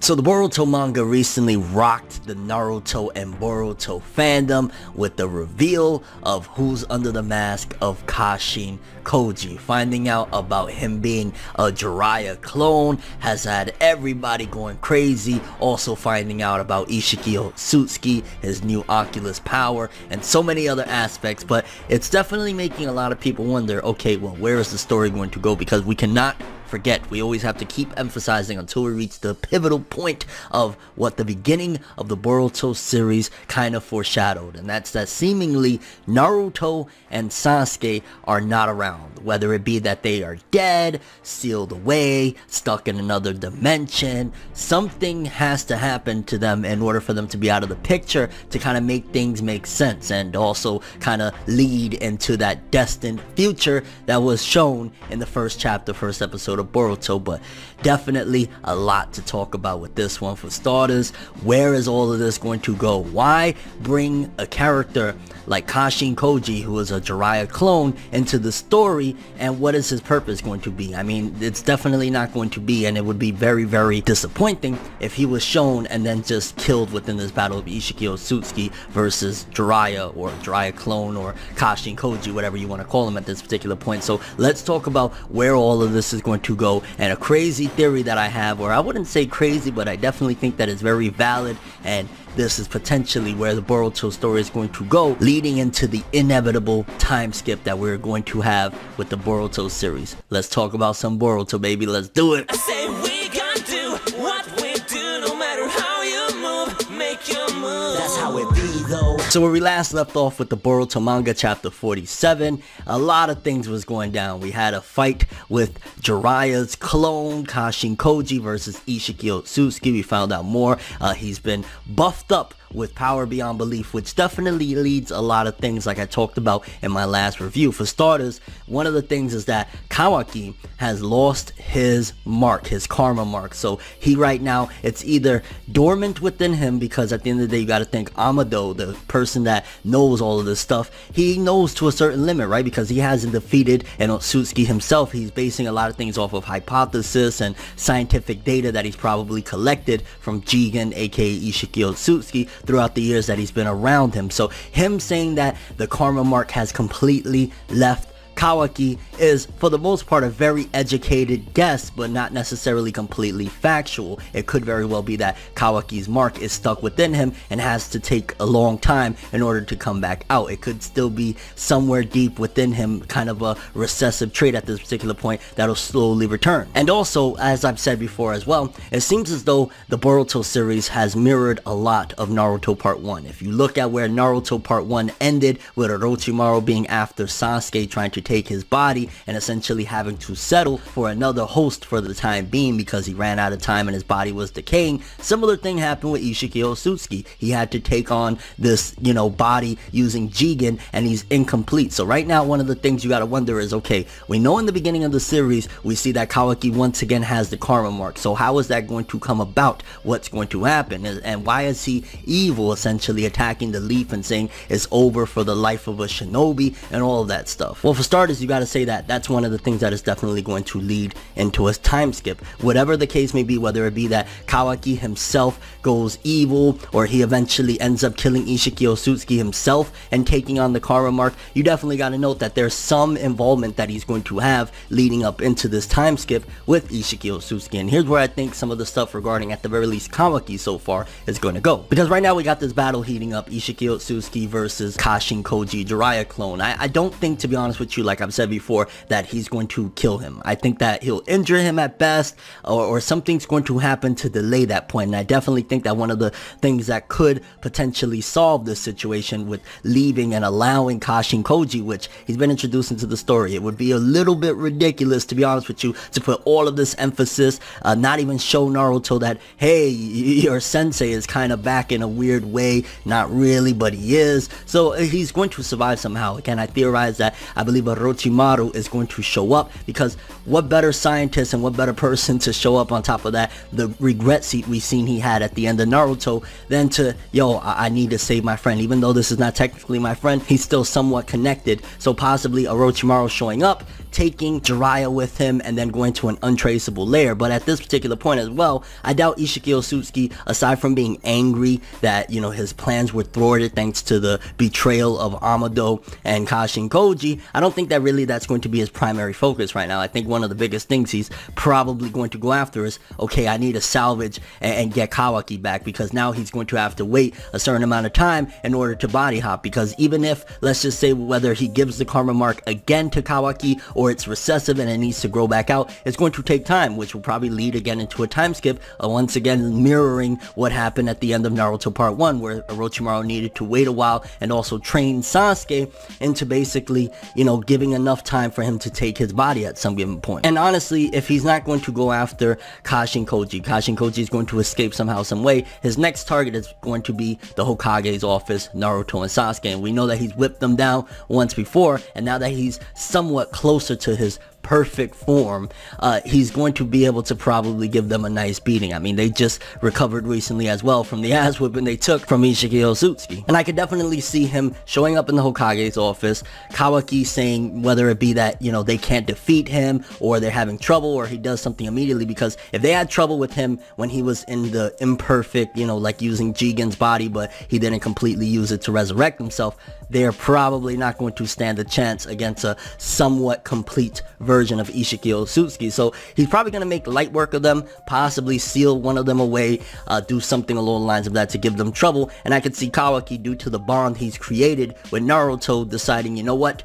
So the Boruto manga recently rocked the Naruto and Boruto fandom with the reveal of who's under the mask of Kashin Koji. Finding out about him being a Jiraiya clone has had everybody going crazy. Also finding out about Ishiki Otsutsuki, his new Oculus power, and so many other aspects. But it's definitely making a lot of people wonder, okay, well, where is the story going to go? Because we cannot forget, we always have to keep emphasizing until we reach the pivotal point of what the beginning of the Boruto series kind of foreshadowed, and that's that seemingly Naruto and Sasuke are not around, whether it be that they are dead, sealed away, stuck in another dimension. Something has to happen to them in order for them to be out of the picture to kind of make things make sense, and also kind of lead into that destined future that was shown in the first episode of Boruto. But definitely a lot to talk about with this one. For starters, where is all of this going to go? Why bring a character like Kashin Koji, who is a Jiraiya clone, into the story, and what is his purpose going to be? I mean, it's definitely not going to be, and it would be very, very disappointing if he was shown and then just killed within this battle of Ishiki Otsutsuki versus Jiraiya, or Jiraiya clone, or Kashin Koji, whatever you want to call him at this particular point. So let's talk about where all of this is going to go, and a crazy theory that I have, or I wouldn't say crazy, but I definitely think that is very valid, and this is potentially where the Boruto story is going to go, leading into the inevitable time skip that we're going to have with the Boruto series. Let's talk about some Boruto, baby. Let's do it. I say we gonna do what we do, no matter how you move, make your move. That's how it be though. So where we last left off with the Boruto manga chapter 47, a lot of things was going down. We had a fight with Jiraiya's clone, Kashin Koji, versus Ishiki Otsutsuki. We found out more. He's been buffed up with power beyond belief, which definitely leads a lot of things like I talked about in my last review. For starters, one of the things is that Kawaki has lost his mark, his karma mark. So he right now, it's either dormant within him, because at the end of the day, you got to think Amado, the person that knows all of this stuff, he knows to a certain limit, right? Because he hasn't defeated an Otsutsuki himself. He's basing a lot of things off of hypothesis and scientific data that he's probably collected from Jigen, aka Ishiki Otsutsuki, throughout the years that he's been around him. So him saying that the karma mark has completely left Kawaki is, for the most part, a very educated guess, but not necessarily completely factual. It could very well be that Kawaki's mark is stuck within him and has to take a long time in order to come back out. It could still be somewhere deep within him, kind of a recessive trait at this particular point that'll slowly return. And also, as I've said before as well, it seems as though the Boruto series has mirrored a lot of Naruto Part 1. If you look at where Naruto Part 1 ended, with Orochimaru being after Sasuke, trying to take his body and essentially having to settle for another host for the time being because he ran out of time and his body was decaying. Similar thing happened with Ishiki Otsutsuki. He had to take on this, body using Jigen, and he's incomplete. So right now, one of the things you gotta wonder is, okay, we know in the beginning of the series, we see that Kawaki once again has the karma mark. So how is that going to come about? What's going to happen? And why is he evil, essentially attacking the leaf and saying it's over for the life of a shinobi and all of that stuff? Well, for starters, you gotta say that that's one of the things that is definitely going to lead into a time skip. Whatever the case may be, whether it be that Kawaki himself goes evil, or he eventually ends up killing Ishiki Otsutsuki himself and taking on the karma mark, you definitely got to note that there's some involvement that he's going to have leading up into this time skip with Ishiki Otsutsuki. And here's where I think some of the stuff regarding, at the very least, Kawaki so far is going to go. Because right now we got this battle heating up, Ishiki Otsutsuki versus Kashin Koji, Jiraiya clone. I don't think, to be honest with you, like I've said before, that he's going to kill him. I think that he'll injure him at best, or something's going to happen to delay that point. And I definitely think that one of the things that could potentially solve this situation with leaving and allowing Kashin Koji, which he's been introduced into the story, it would be a little bit ridiculous, to be honest with you, to put all of this emphasis, not even show Naruto that, hey, your sensei is kind of back in a weird way. Not really, but he is. So he's going to survive somehow. Again, I theorize that I believe Orochimaru is going to show up, because what better scientist and what better person to show up, on top of that, the regret seat we've seen he had at the end of Naruto, than to, I need to save my friend. Even though this is not technically my friend, he's still somewhat connected. So possibly Orochimaru showing up taking Jiraiya with him and then going to an untraceable lair. But at this particular point as well, I doubt Ishiki Otsutsuki, aside from being angry that, you know, his plans were thwarted thanks to the betrayal of Amado and Kashin Koji, I don't think that really that's going to be his primary focus right now. I think one of the biggest things he's probably going to go after is, okay, I need to salvage and get Kawaki back, because now he's going to have to wait a certain amount of time in order to body hop, because even if, let's just say, whether he gives the karma mark again to Kawaki or it's recessive and it needs to grow back out, it's going to take time, which will probably lead again into a time skip, once again mirroring what happened at the end of Naruto Part 1, where Orochimaru needed to wait a while and also train Sasuke into basically, you know, giving enough time for him to take his body at some given point. And honestly, if he's not going to go after Kashin Koji is going to escape somehow, some way, his next target is going to be the Hokage's office, Naruto and Sasuke. And we know that he's whipped them down once before, and now that he's somewhat closer to his perfect form, he's going to be able to probably give them a nice beating. I mean, they just recovered recently as well from the ass whipping they took from Ishiki Otsutsuki. And I could definitely see him showing up in the Hokage's office, Kawaki saying whether it be that, you know, they can't defeat him or they're having trouble, or he does something immediately, because if they had trouble with him when he was in the imperfect, you know, like using Jigen's body, but he didn't completely use it to resurrect himself, they're probably not going to stand a chance against a somewhat complete version of Ishiki Otsutsuki. So he's probably going to make light work of them, possibly seal one of them away, do something along the lines of that to give them trouble. And I could see Kawaki, due to the bond he's created with Naruto, deciding, you know what,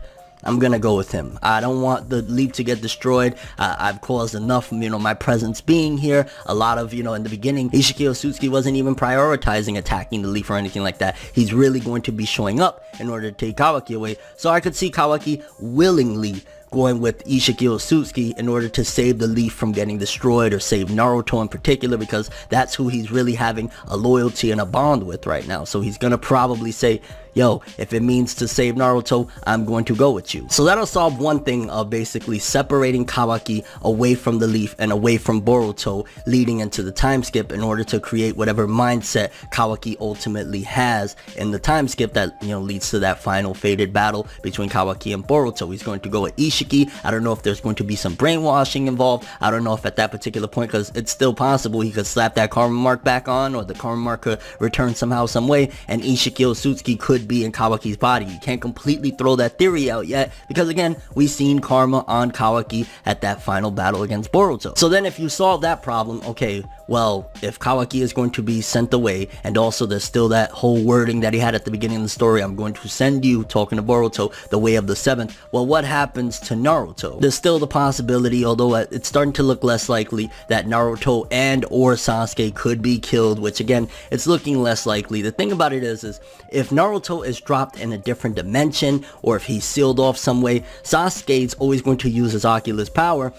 I'm gonna go with him. I don't want the leaf to get destroyed. I've caused enough, you know, my presence being here. A lot of, you know, in the beginning, Ishiki Otsutsuki wasn't even prioritizing attacking the leaf or anything like that. He's really going to be showing up in order to take Kawaki away. So I could see Kawaki willingly going with Ishiki Otsutsuki in order to save the leaf from getting destroyed, or save Naruto in particular, because that's who he's really having a loyalty and a bond with right now. So he's gonna probably say, yo, if it means to save Naruto, I'm going to go with you. So that'll solve one thing of basically separating Kawaki away from the leaf and away from Boruto, leading into the time skip, in order to create whatever mindset Kawaki ultimately has in the time skip that, you know, leads to that final fated battle between Kawaki and Boruto. He's going to go with Ishiki. I don't know if there's going to be some brainwashing involved. I don't know if at that particular point, because it's still possible he could slap that karma mark back on, or the karma mark could return somehow, some way, and Ishiki Otsutsuki could be in Kawaki's body. You can't completely throw that theory out yet, because again, we've seen karma on Kawaki at that final battle against Boruto. So then if you solve that problem, okay, well, if Kawaki is going to be sent away, and also there's still that whole wording that he had at the beginning of the story, I'm going to send you, talking to Boruto, the way of the seventh, well, what happens to Naruto? There's still the possibility, although it's starting to look less likely, that Naruto and or Sasuke could be killed, which again, it's looking less likely. The thing about it is if Naruto is dropped in a different dimension, or if he's sealed off some way, Sasuke's always going to use his Oculus power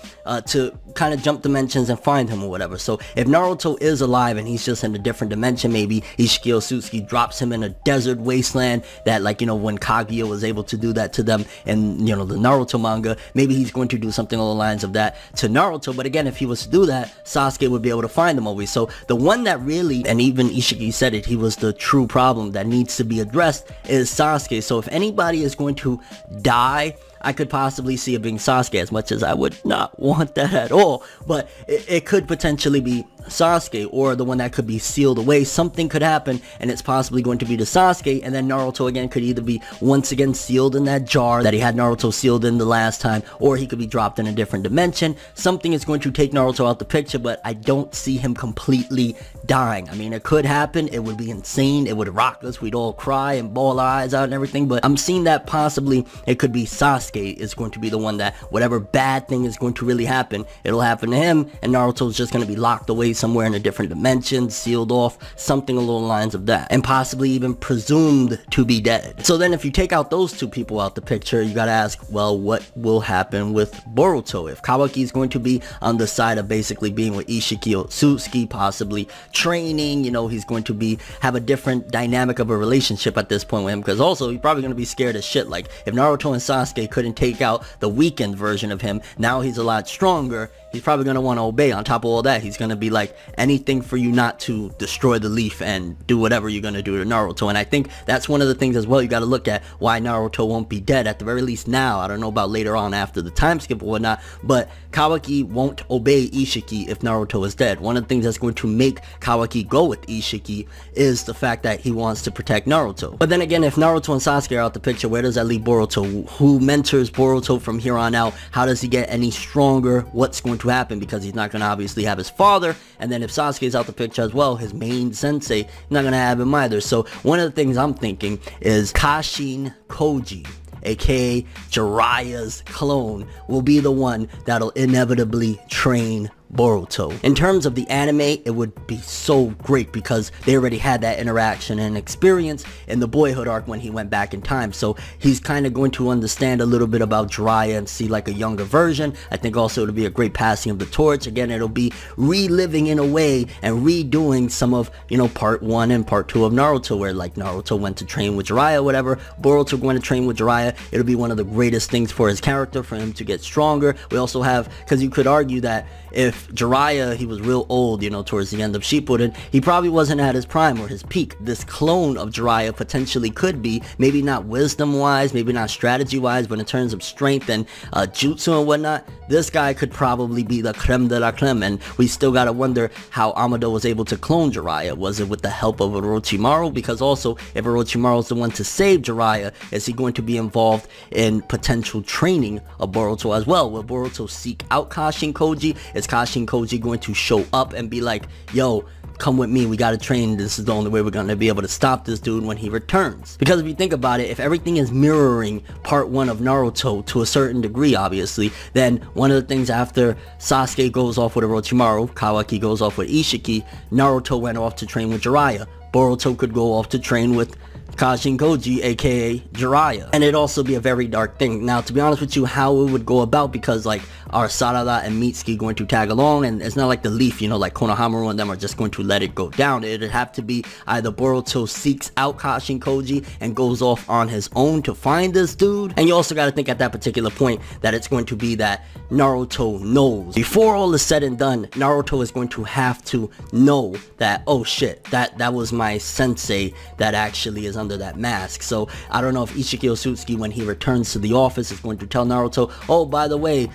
to kind of jump dimensions and find him or whatever. So if Naruto is alive and he's just in a different dimension, maybe Ishiki Otsutsuki drops him in a desert wasteland, that, like, you know, when Kaguya was able to do that to them in, you know, the Naruto manga, maybe he's going to do something along the lines of that to Naruto. But again, if he was to do that, Sasuke would be able to find him always. So the one that really, and even Ishiki said it, he was the true problem that needs to be addressed, is Sasuke. So if anybody is going to die, I could possibly see it being Sasuke, as much as I would not want that at all. But it could potentially be Sasuke, or the one that could be sealed away. Something could happen, and it's possibly going to be to Sasuke, and then Naruto again could either be once again sealed in that jar that he had Naruto sealed in the last time, or he could be dropped in a different dimension. Something is going to take Naruto out the picture, but I don't see him completely dying. I mean, it could happen. It would be insane. It would rock us. We'd all cry and bawl our eyes out and everything, but I'm seeing that possibly it could be Sasuke is going to be the one that whatever bad thing is going to really happen, it'll happen to him, and Naruto's just going to be locked away somewhere in a different dimension, sealed off, something along the lines of that, and possibly even presumed to be dead. So then if you take out those two people out the picture, you gotta ask, well, what will happen with Boruto? If Kawaki is going to be on the side of basically being with Ishiki Otsutsuki, possibly training, you know, he's going to be have a different dynamic of a relationship at this point with him, because also he's probably going to be scared as shit. Like, if Naruto and Sasuke couldn't ahead and take out the weakened version of him. Now he's a lot stronger. He's probably going to want to obey. On top of all that, he's going to be like, anything for you not to destroy the leaf and do whatever you're going to do to Naruto. And I think that's one of the things as well you got to look at, why Naruto won't be dead, at the very least now. I don't know about later on after the time skip or whatnot, but Kawaki won't obey Ishiki if Naruto is dead. One of the things that's going to make Kawaki go with Ishiki is the fact that he wants to protect Naruto. But then again, if Naruto and Sasuke are out the picture, where does that leave Boruto? Who mentors Boruto from here on out? How does he get any stronger? What's going to happen? Because he's not going to obviously have his father, and then if Sasuke is out the picture as well, his main sensei, he's not going to have him either. So one of the things I'm thinking is Kashin Koji, aka Jiraiya's clone, will be the one that'll inevitably train Boruto. In terms of the anime, it would be so great because they already had that interaction and experience in the Boyhood arc when he went back in time. So he's kind of going to understand a little bit about Jiraiya and see like a younger version. I think also it'll be a great passing of the torch. Again, it'll be reliving in a way and redoing some of, you know, part 1 and part 2 of Naruto, where like Naruto went to train with Jiraiya, whatever, Boruto going to train with Jiraiya. It'll be one of the greatest things for his character, for him to get stronger. We also have, because you could argue that if Jiraiya, he was real old, you know, towards the end of Shippuden, he probably wasn't at his prime or his peak. This clone of Jiraiya potentially could be, maybe not wisdom-wise, maybe not strategy-wise, but in terms of strength and jutsu and whatnot, this guy could probably be the creme de la creme. And we still gotta wonder how Amado was able to clone Jiraiya. Was it with the help of Orochimaru? Because also, if Orochimaru is the one to save Jiraiya, is he going to be involved in potential training of Boruto as well? Will Boruto seek out Kashin Koji? Is Kashin Koji going to show up and be like, yo, come with me, we gotta train, this is the only way we're gonna be able to stop this dude when he returns? Because if you think about it, if everything is mirroring part 1 of Naruto to a certain degree, obviously, then one of the things after Sasuke goes off with Orochimaru, Kawaki goes off with Ishiki, Naruto went off to train with Jiraiya, Boruto could go off to train with Kashin Koji, aka Jiraiya. And it'd also be a very dark thing. Now, to be honest with you, how it would go about, because like, are Sarada and Mitsuki going to tag along? And it's not like the Leaf, you know, like Konohamaru and them are just going to let it go down. It'd have to be either Boruto seeks out Kashin Koji and goes off on his own to find this dude. And you also got to think at that particular point that it's going to be that Naruto knows. Before all is said and done, Naruto is going to have to know that, oh shit, that was my sensei that actually is under that mask. So I don't know if Ishiki Otsutsuki, when he returns to the office, is going to tell Naruto, oh, by the way,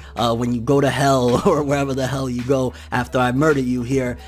when you go to hell or wherever the hell you go after I murder you here,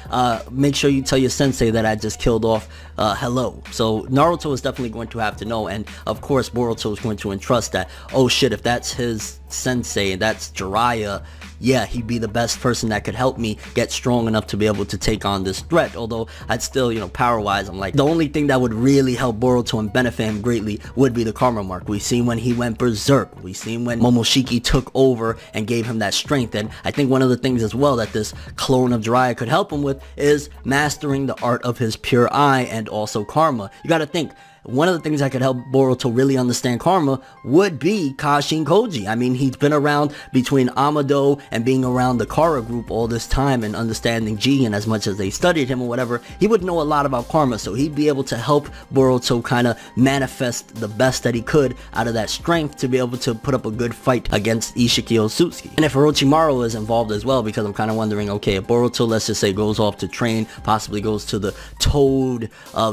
make sure you tell your sensei that I just killed off hello. So Naruto is definitely going to have to know, and of course Boruto is going to entrust that, oh shit, if that's his sensei, that's Jiraiya, yeah, he'd be the best person that could help me get strong enough to be able to take on this threat. Although I'd still, you know, power-wise, I'm like, the only thing that would really help Boruto and benefit him greatly would be the karma mark. We've seen when he went berserk. We've seen when Momoshiki took over and gave him that strength. And I think one of the things as well that this clone of Jiraiya could help him with is mastering the art of his pure eye and also karma. You gotta think, one of the things that could help Boruto really understand karma would be Kashin Koji. I mean, he's been around between Amado and being around the Kara group all this time and understanding G, and as much as they studied him or whatever, he would know a lot about karma, so he'd be able to help Boruto kind of manifest the best that he could out of that strength to be able to put up a good fight against Ishiki Otsutsuki. And if Orochimaru is involved as well, because I'm kind of wondering, okay, if Boruto, let's just say, goes off to train, possibly goes to the Toad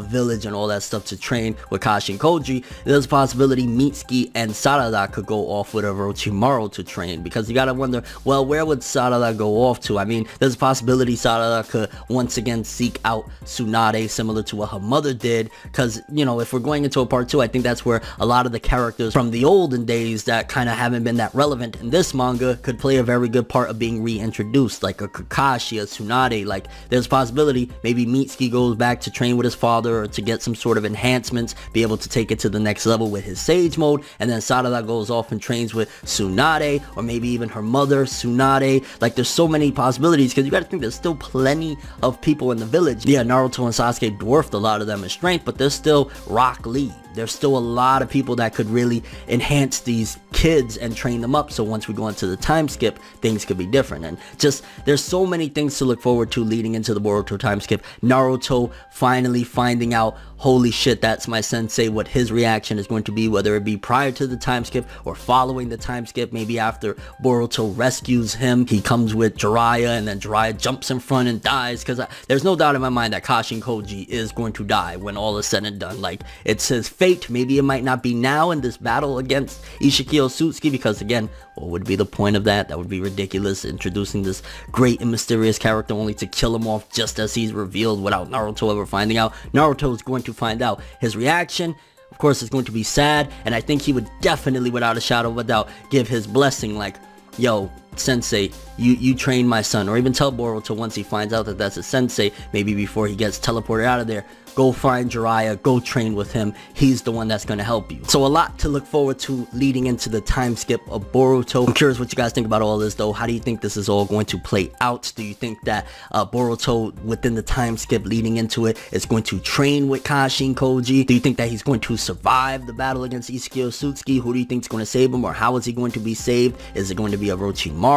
village and all that stuff to train with Kashin Koji, there's a possibility Mitsuki and Sarada could go off with Orochimaru to train, because you gotta wonder, well, where would Sarada go off to? I mean, there's a possibility Sarada could once again seek out Tsunade, similar to what her mother did, because, you know, if we're going into a part 2, I think that's where a lot of the characters from the olden days that kind of haven't been that relevant in this manga could play a very good part of being reintroduced, like a Kakashi, a Tsunade. Like, there's a possibility maybe Mitsuki goes back to train with his father or to get some sort of enhancements, be able to take it to the next level with his Sage Mode, and then Sarada goes off and trains with Tsunade, or maybe even her mother, Tsunade. Like, there's so many possibilities, because you gotta think there's still plenty of people in the village. Yeah, Naruto and Sasuke dwarfed a lot of them in strength, but they're still Rock Lee. there's still a lot of people that could really enhance these kids and train them up, so once we go into the time skip, things could be different. And just, there's so many things to look forward to leading into the Boruto time skip. Naruto finally finding out, holy shit, that's my sensei, what his reaction is going to be, whether it be prior to the time skip or following the time skip. Maybe after Boruto rescues him, he comes with Jiraiya, and then Jiraiya jumps in front and dies, because there's no doubt in my mind that Kashin Koji is going to die when all is said and done. Like, it's his fate. Maybe it might not be now in this battle against Ishiki Otsutsuki, because again, what would be the point of that? That would be ridiculous, introducing this great and mysterious character only to kill him off just as he's revealed without Naruto ever finding out. Naruto is going to find out. His reaction, of course, is going to be sad, and I think he would definitely, without a shadow of a doubt, give his blessing, like, yo, sensei, you train my son. Or even tell Boruto once he finds out that that's a sensei, maybe before he gets teleported out of there, go find Jiraiya, go train with him. He's the one that's going to help you. So a lot to look forward to leading into the time skip of Boruto. I'm curious what you guys think about all this, though. How do you think this is all going to play out? Do you think that Boruto, within the time skip leading into it, is going to train with Kashin Koji? Do you think that he's going to survive the battle against Ishiki Otsutsuki? Who do you think is going to save him, or how is he going to be saved? Is it going to be Orochimaru?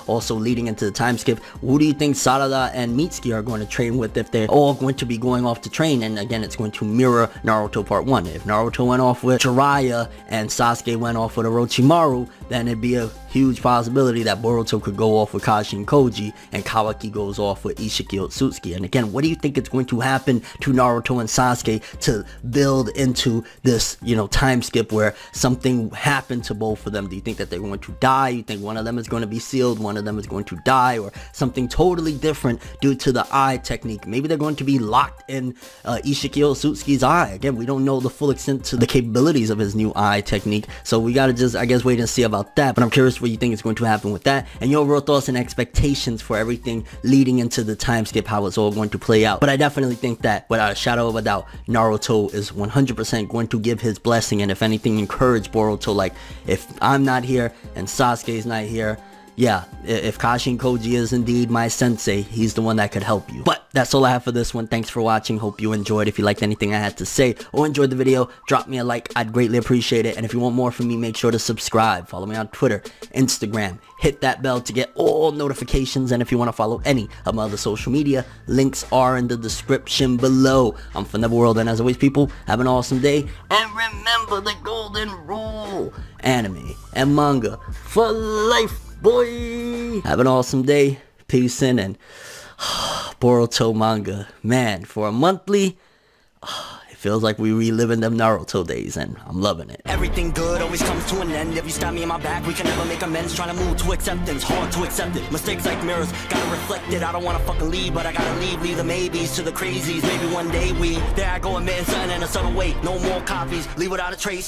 Also leading into the time skip, who do you think Sarada and Mitsuki are going to train with if they're all going to be going off to train? And again, it's going to mirror Naruto Part 1. If Naruto went off with Jiraiya and Sasuke went off with Orochimaru, then it'd be a huge possibility that Boruto could go off with Kashin Koji and Kawaki goes off with Ishiki Otsutsuki. And again, what do you think is going to happen to Naruto and Sasuke to build into this, you know, time skip where something happened to both of them? Do you think that they're going to die? You think one of them is going to be sealed, one of them is going to die, or something totally different due to the eye technique? Maybe they're going to be locked in Ishiki Otsutsuki's eye. Again, we don't know the full extent to the capabilities of his new eye technique, so we gotta just, I guess, wait and see about that. But I'm curious what you think is going to happen with that, and your overall thoughts and expectations for everything leading into the time skip, how it's all going to play out. But I definitely think that, without a shadow of a doubt, Naruto is 100% going to give his blessing, and if anything, encourage Boruto, like, if I'm not here and Sasuke's not here, yeah, if Kashin Koji is indeed my sensei, he's the one that could help you. But that's all I have for this one. Thanks for watching. Hope you enjoyed. If you liked anything I had to say or enjoyed the video, drop me a like. I'd greatly appreciate it. And if you want more from me, make sure to subscribe. Follow me on Twitter, Instagram. Hit that bell to get all notifications. And if you want to follow any of my other social media, links are in the description below. I'm ForneverWorld, and as always, people, have an awesome day. And remember the golden rule: anime and manga for life, boy. Have an awesome day. Peace in. And Boruto manga, man, for a monthly, it feels like we reliving them Naruto days, and I'm loving it. Everything good always comes to an end. If you stab me in my back, we can never make amends. Trying to move to acceptance, hard to accept it. Mistakes like mirrors, gotta reflect it. I don't wanna fucking leave, but I gotta leave. Leave the maybes to the crazies. Maybe one day there I go, admitting something in a subtle way. No more copies, leave without a trace.